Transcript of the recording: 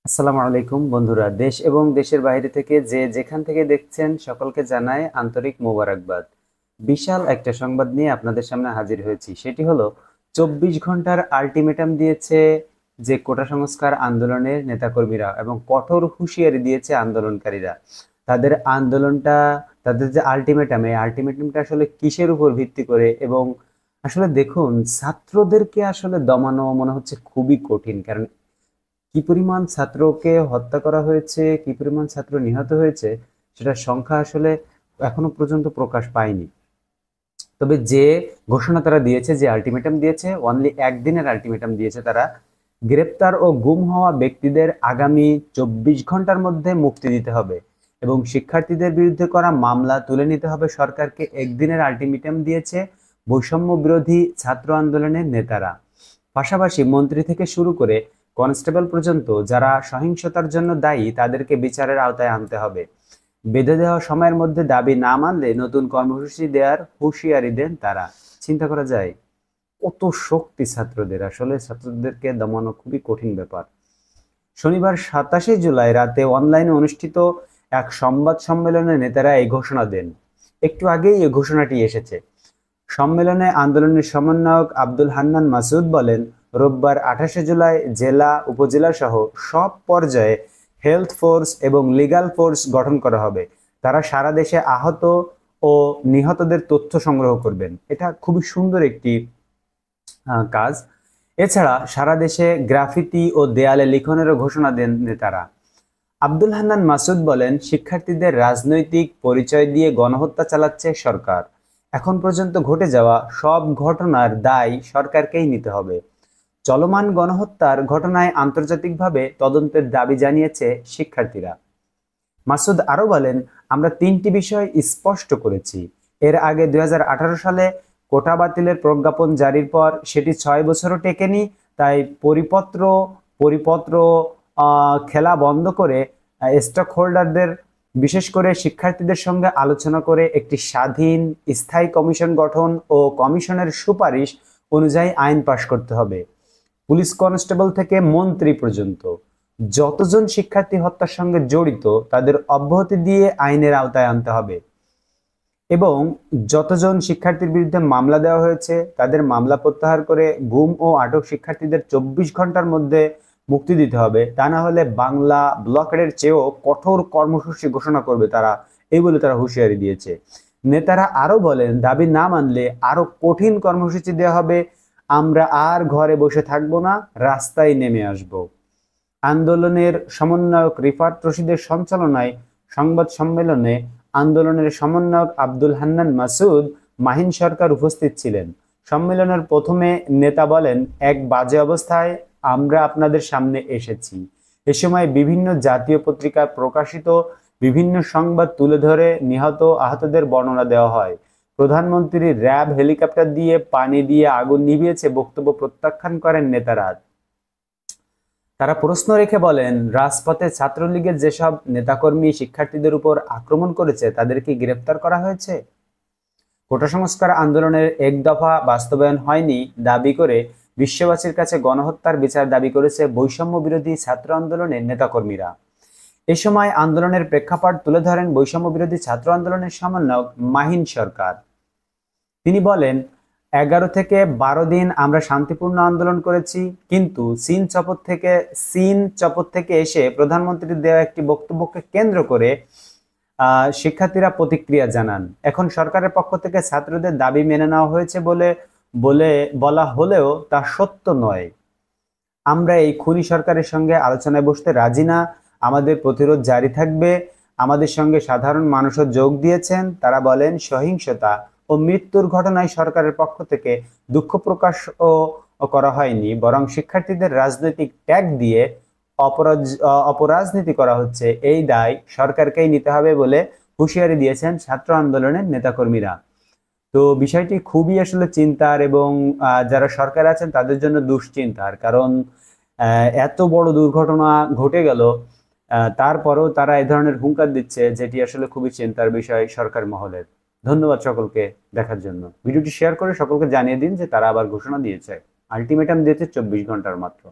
আসসালামু আলাইকুম বন্ধুরা, দেশ এবং দেশের বাইরে থেকে যে যেখান থেকে দেখছেন সকলকে জানাই আন্তরিক মোবারকবাদ। বিশাল একটা সংবাদ নিয়ে আপনাদের সামনে হাজির হয়েছি। সেটি হলো 24 ঘন্টার আলটিমেটাম দিয়েছে যে কোটা সংস্কার আন্দোলনের নেতাকর্মীরা এবং কঠোর হুঁশিয়ারি দিয়েছে আন্দোলনকারীরা। তাদের আন্দোলনটা, তাদের যে আলটিমেটাম, এই আলটিমেটামটা আসলে কিসের উপর ভিত্তি করে? এবং আসলে দেখুন, ছাত্রদেরকে আসলে দমানো মনে হচ্ছে খুবই কঠিন, কারণ কি পরিমাণ ছাত্রকে হত্যা করা হয়েছে, কি পরিমাণ ছাত্র নিহত হয়েছে, সেটার সংখ্যা আসলে এখনো পর্যন্ত প্রকাশ পায়নি। তবে যে ঘোষণা তারা দিয়েছে, যে আলটিমেটাম দিয়েছে, অনলি একদিনের আলটিমেটাম দিয়েছে তারা। গ্রেপ্তার ও গুম হওয়া ব্যক্তিদের আগামী 24 ঘন্টার মধ্যে মুক্তি দিতে হবে এবং শিক্ষার্থীদের বিরুদ্ধে করা মামলা তুলে নিতে হবে সরকারকে, একদিনের আলটিমেটাম দিয়েছে বৈষম্য বিরোধী ছাত্র আন্দোলনের নেতারা। পাশাপাশি মন্ত্রী থেকে শুরু করে কনস্টেবল পর্যন্ত যারা সহিংসতার জন্য দায়ী তাদেরকে বিচারের আওতায় আনতে হবে। বেঁধে দেওয়া সময়ের মধ্যে দাবি না মানলে নতুন কর্মসূচি দেওয়ার হুঁশিয়ারি দেন তারা। চিন্তা করা যায় কত শক্তি ছাত্রদের, আসলে ছাত্রদেরকে দমানো খুবই কঠিন ব্যাপার। শনিবার 27 জুলাই রাতে অনলাইনে অনুষ্ঠিত এক সংবাদ সম্মেলনে নেতারা এই ঘোষণা দেন। একটু আগেই এই ঘোষণাটি এসেছে। সম্মেলনে আন্দোলনের সমন্বয়ক আব্দুল হান্নান মাসুদ বলেন, রোববার 28 জুলাই জেলা, উপজেলা সহ সব পর্যায়ে হেলথ ফোর্স এবং লিগ্যাল ফোর্স গঠন করা হবে। তারা সারা দেশে আহত ও নিহতদের তথ্য সংগ্রহ করবেন। এটা খুবই সুন্দর একটি কাজ। এছাড়া সারা দেশে গ্রাফিতি ও দেয়ালে লিখনেরও ঘোষণা দেন নেতারা। আব্দুল হান্নান মাসুদ বলেন, শিক্ষার্থীদের রাজনৈতিক পরিচয় দিয়ে গণহত্যা চালাচ্ছে সরকার। এখন পর্যন্ত ঘটে যাওয়া সব ঘটনার দায় সরকারকেই নিতে হবে। চলমান গণহত্যার ঘটনায় আন্তর্জাতিকভাবে তদন্তের দাবি জানিয়েছে শিক্ষার্থীরা। মাসুদ আরো বলেন, আমরা 3টি বিষয় স্পষ্ট করেছি। এর আগে 2018 সালে কোটা বাতিলের প্রজ্ঞাপন জারির পর সেটি 6 বছরও টেকেনি। তাই পরিপত্র পরিপত্র খেলা বন্ধ করে স্টক হোল্ডারদের, বিশেষ করে শিক্ষার্থীদের সঙ্গে আলোচনা করে একটি স্বাধীন স্থায়ী কমিশন গঠন ও কমিশনের সুপারিশ অনুযায়ী আইন পাশ করতে হবে। পুলিশ কনস্টেবল থেকে মন্ত্রী পর্যন্ত যতজন শিক্ষার্থী হত্যার সঙ্গে জড়িত তাদের অব্যাহতি দিয়ে আইনের আওতায় আনতে হবে এবং যতজন শিক্ষার্থীর বিরুদ্ধে মামলা দেওয়া হয়েছে তাদের মামলা প্রত্যাহার করে গুম ও আটক শিক্ষার্থীদের 24 ঘন্টার মধ্যে মুক্তি দিতে হবে। তা না হলে বাংলা ব্লকের চেয়েও কঠোর কর্মসূচি ঘোষণা করবে তারা, এই বলে তারা হুঁশিয়ারি দিয়েছে। নেতারা আরো বলেন, দাবি না মানলে আরো কঠিন কর্মসূচি দেওয়া হবে। আমরা আর ঘরে বসে থাকবো না, রাস্তায় নেমে আসব। আন্দোলনের সমন্বয়ক রিফাত রশিদের সঞ্চালনায় সংবাদ সম্মেলনে আন্দোলনের সমন্বয়ক আব্দুল হান্নান মাসুদ, মাহিন সরকার উপস্থিত ছিলেন। সম্মেলনের প্রথমে নেতা বলেন, এক বাজে অবস্থায় আমরা আপনাদের সামনে এসেছি। এ সময় বিভিন্ন জাতীয় পত্রিকায় প্রকাশিত বিভিন্ন সংবাদ তুলে ধরে নিহত আহতদের বর্ণনা দেওয়া হয়। প্রধানমন্ত্রী র্যাব হেলিকপ্টার দিয়ে পানি দিয়ে আগুন নিভিয়েছে বক্তব্য প্রত্যাখ্যান করেন নেতারা। তারা প্রশ্ন রেখে বলেন, রাজপথে ছাত্রলীগের যেসব নেতাকর্মী শিক্ষার্থীদের উপর আক্রমণ করেছে তাদের কি গ্রেপ্তার করা হয়েছে? কোটা সংস্কার আন্দোলনের এক দফা বাস্তবায়ন হয়নি দাবি করে বিশ্ববাসীর কাছে গণহত্যার বিচার দাবি করেছে বৈষম্য বিরোধী ছাত্র আন্দোলনের নেতাকর্মীরা। এ সময় আন্দোলনের প্রেক্ষাপট তুলে ধরেন বৈষম্য বিরোধী ছাত্র আন্দোলনের সমন্বয়ক মাহিন সরকার। তিনি বলেন, 11 থেকে 12 দিন আমরা শান্তিপূর্ণ আন্দোলন করেছি, কিন্তু চীন চপত থেকে এসে প্রধানমন্ত্রীর দেওয়া একটি বক্তব্যকে কেন্দ্র করে শিক্ষার্থীরা প্রতিক্রিয়া জানান। এখন সরকারের পক্ষ থেকে ছাত্রদের দাবি মেনে নেওয়া হয়েছে বলে বলা হলেও তা সত্য নয়। আমরা এই খুনি সরকারের সঙ্গে আলোচনায় বসতে রাজি না। আমাদের প্রতিরোধ জারি থাকবে। আমাদের সঙ্গে সাধারণ মানুষও যোগ দিয়েছেন। তারা বলেন, সহিংসতা ও মৃত্যুর ঘটনায় সরকারের পক্ষ থেকে দুঃখ প্রকাশ করা হয়নি, বরং শিক্ষার্থীদের রাজনৈতিক ট্যাগ দিয়ে অপরাজনীতি করা হচ্ছে। এই দায় সরকারকেই নিতে হবে বলে হুঁশিয়ারি দিয়েছেন ছাত্র আন্দোলনের নেতাকর্মীরা। তো বিষয়টি খুবই আসলে চিন্তার এবং যারা সরকার আছেন তাদের জন্য দুশ্চিন্তার, কারণ এত বড় দুর্ঘটনা ঘটে গেল, তারপরেও তারা এই ধরনের হুঙ্কার দিচ্ছে, যেটি আসলে খুবই চিন্তার বিষয় সরকার মহলের। ধন্যবাদ সকলকে দেখার জন্য। ভিডিওটি শেয়ার করে সকলকে জানিয়ে দিন যে তারা আবার ঘোষণা দিয়েছে, আলটিমেটাম দিয়েছে 24 ঘন্টার মাত্র।